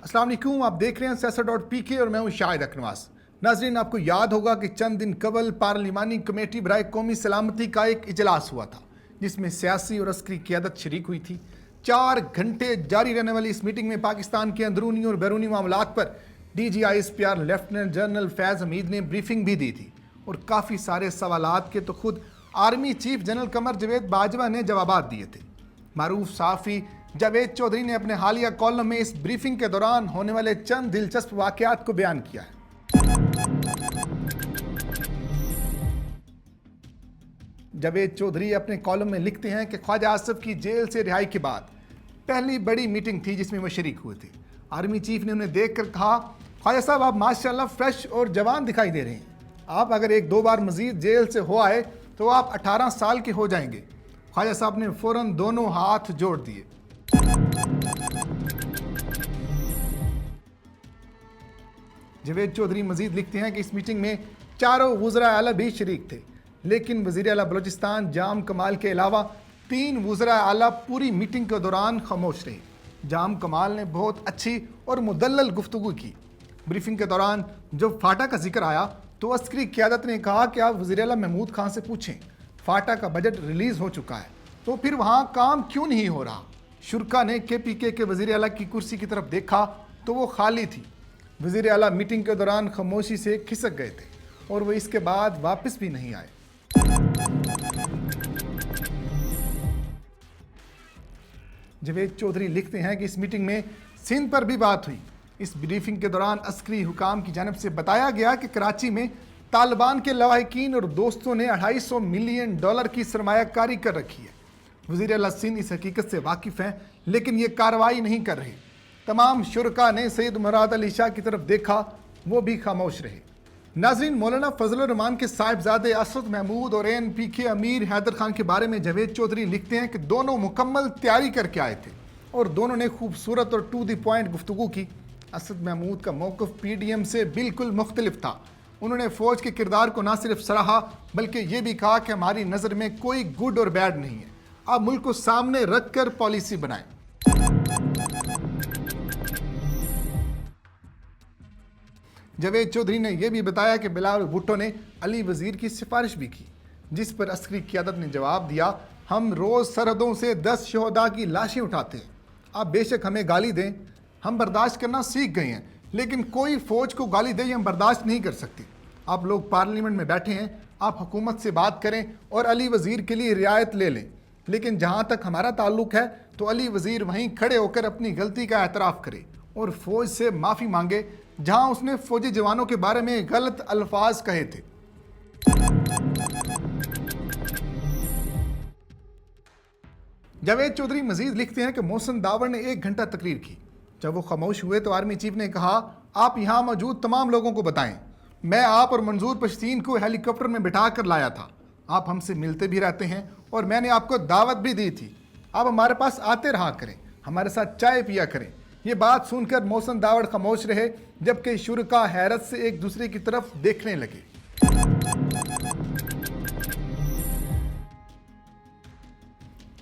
अस्सलाम वालेकुम, आप देख रहे हैं siyaasat.pk और मैं हूं शाहिद अकनवास। नाजरीन, आपको याद होगा कि चंद दिन कबल पार्लिमानी कमेटी बराए कौमी सलामती का एक इजलास हुआ था जिसमें सियासी और अस्करी क़यादत शरीक हुई थी। 4 घंटे जारी रहने वाली इस मीटिंग में पाकिस्तान के अंदरूनी और बैरूनी मामलात पर DGISPR लेफ्टिनेंट जनरल फैज़ हमीद ने ब्रीफिंग भी दी थी और काफ़ी सारे सवालात के तो खुद आर्मी चीफ जनरल कमर जवेद बाजवा ने जवाबात दिए थे। मारूफ सहाफ़ी जावेद चौधरी ने अपने हालिया कॉलम में इस ब्रीफिंग के दौरान होने वाले चंद दिलचस्प वाक़यात को बयान किया है। जावेद चौधरी अपने कॉलम में लिखते हैं कि ख्वाजा आसिफ की जेल से रिहाई के बाद पहली बड़ी मीटिंग थी जिसमें वो शरीक हुए थे। आर्मी चीफ ने उन्हें देखकर कहा, ख्वाजा साहब आप माशाल्लाह फ्रेश और जवान दिखाई दे रहे हैं। आप अगर 1-2 बार मजीद जेल से हो आए तो आप 18 साल के हो जाएंगे। ख्वाजा साहब ने फौरन दोनों हाथ जोड़ दिए। जावेद चौधरी मजीद लिखते हैं कि इस मीटिंग में चारों वज़रा आला भी शरीक थे, लेकिन वज़ीर आला बलूचिस्तान जाम कमाल के अलावा 3 वज़रा आला पूरी मीटिंग के दौरान खामोश रहे। जाम कमाल ने बहुत अच्छी और मुदल्लल गुफ्तगू की। ब्रीफिंग के दौरान जब फाटा का जिक्र आया तो अस्करी क़यादत ने कहा कि आप वज़ीर आला महमूद खान से पूछें, फाटा का बजट रिलीज़ हो चुका है तो फिर वहाँ काम क्यों नहीं हो रहा। शुरा ने KPK के वज़ीर आला की कुर्सी की तरफ देखा तो वो खाली थी। वज़ीर आला मीटिंग के दौरान खामोशी से खिसक गए थे और वो इसके बाद वापस भी नहीं आए। जावेद चौधरी लिखते हैं कि इस मीटिंग में सिंध पर भी बात हुई। इस ब्रीफिंग के दौरान अस्करी हुकाम की जानिब से बताया गया कि कराची में तालिबान के लवाहिकीन और दोस्तों ने $250 मिलियन की सरमायाकारी कर रखी है। वज़ीर आला सिंध इस हकीकत से वाकिफ़ हैं, लेकिन ये कार्रवाई नहीं कर रहे। तमाम शुरका ने सैयद मुराद अली शाह की तरफ देखा, वो भी खामोश रहे। नाज़रीन, मौलाना फजलुर रहमान के साहिबजादे असद महमूद और ANP के अमीर हैदर खान के बारे में जावेद चौधरी लिखते हैं कि दोनों मुकम्मल तैयारी करके आए थे और दोनों ने खूबसूरत और टू द पॉइंट गुफ्तगू की। असद महमूद का मौक़िफ़ PDM से बिल्कुल मुख्तलिफ था। उन्होंने फ़ौज के किरदार को न सिर्फ सराहा बल्कि ये भी कहा कि हमारी नज़र में कोई गुड और बैड नहीं है, आप मुल्क को सामने रख कर पॉलिसी बनाएं। जावेद चौधरी ने यह भी बताया कि बिलावल भुट्टो ने अली वज़ीर की सिफारिश भी की, जिस पर अस्करी क़यादत ने जवाब दिया, हम रोज़ सरहदों से 10 शहदा की लाशें उठाते हैं। आप बेशक हमें गाली दें, हम बर्दाश्त करना सीख गए हैं, लेकिन कोई फ़ौज को गाली दे हम बर्दाश्त नहीं कर सकते। आप लोग पार्लियामेंट में बैठे हैं, आप हुकूमत से बात करें और अली वज़ीर के लिए रियायत ले लें, लेकिन जहाँ तक हमारा ताल्लुक़ है तो अली वज़ीर वहीं खड़े होकर अपनी गलती का एतराफ़ करे और फ़ौज से माफ़ी मांगे जहाँ उसने फ़ौजी जवानों के बारे में गलत अल्फाज कहे थे। जावेद चौधरी मजीद लिखते हैं कि मोहसिन दावर ने 1 घंटा तकरीर की। जब वो खामोश हुए तो आर्मी चीफ ने कहा, आप यहाँ मौजूद तमाम लोगों को बताएं, मैं आप और मंजूर पश्तीन को हेलीकॉप्टर में बिठा कर लाया था। आप हमसे मिलते भी रहते हैं और मैंने आपको दावत भी दी थी। आप हमारे पास आते रहा करें, हमारे साथ चाय पिया करें। ये बात सुनकर मोहसिन दावड़ खामोश रहे, जबकि शुरका हैरत से एक दूसरे की तरफ देखने लगे।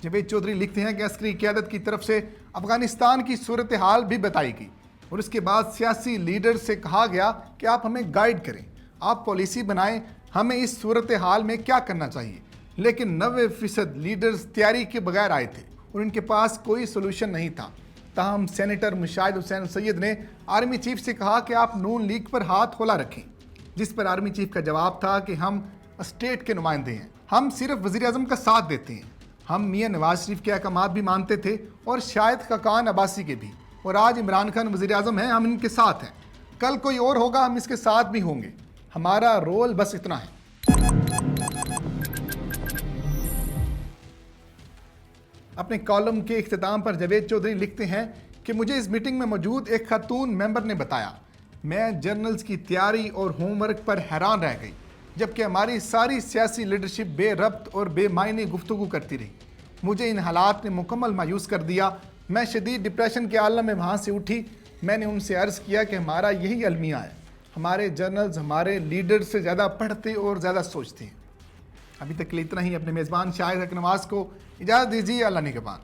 जावेद चौधरी लिखते हैं कि अस्करी क़यादत की तरफ से अफगानिस्तान की सूरत हाल भी बताई गई और उसके बाद सियासी लीडर से कहा गया कि आप हमें गाइड करें, आप पॉलिसी बनाएं, हमें इस सूरत हाल में क्या करना चाहिए। लेकिन 90% लीडर्स तैयारी के बगैर आए थे और इनके पास कोई सोल्यूशन नहीं था। ताहम सेनेटर मुशाहिद हुसैन सैयद ने आर्मी चीफ से कहा कि आप नून लीग पर हाथ होला रखें, जिस पर आर्मी चीफ का जवाब था कि हम स्टेट के नुमाइंदे हैं, हम सिर्फ वज़ीर आज़म का साथ देते हैं। हम मियाँ नवाज शरीफ के अहकामात भी मानते थे और शायद खकान अब्बासी के भी, और आज इमरान खान वज़ीर आज़म हैं, हम इनके साथ हैं। कल कोई और होगा, हम इसके साथ भी होंगे। हमारा रोल बस इतना है। अपने कॉलम के इख्तिताम पर जावेद चौधरी लिखते हैं कि मुझे इस मीटिंग में मौजूद एक खातून मेंबर ने बताया, मैं जर्नल्स की तैयारी और होमवर्क पर हैरान रह गई, जबकि हमारी सारी सियासी लीडरशिप बेरब्त और बेमायने गुफ्तगू करती रही। मुझे इन हालात ने मुकम्मल मायूस कर दिया। मैं शदीद डिप्रेशन के आलम में वहाँ से उठी। मैंने उनसे अर्ज़ किया कि हमारा यही अलमिया है, हमारे जर्नल्स हमारे लीडर से ज़्यादा पढ़ते और ज़्यादा सोचते हैं। अभी तक के लिए इतना ही। अपने मेज़बान शाहिद अकनवास को इजाज़त दीजिए। अल्लाह निगहबान।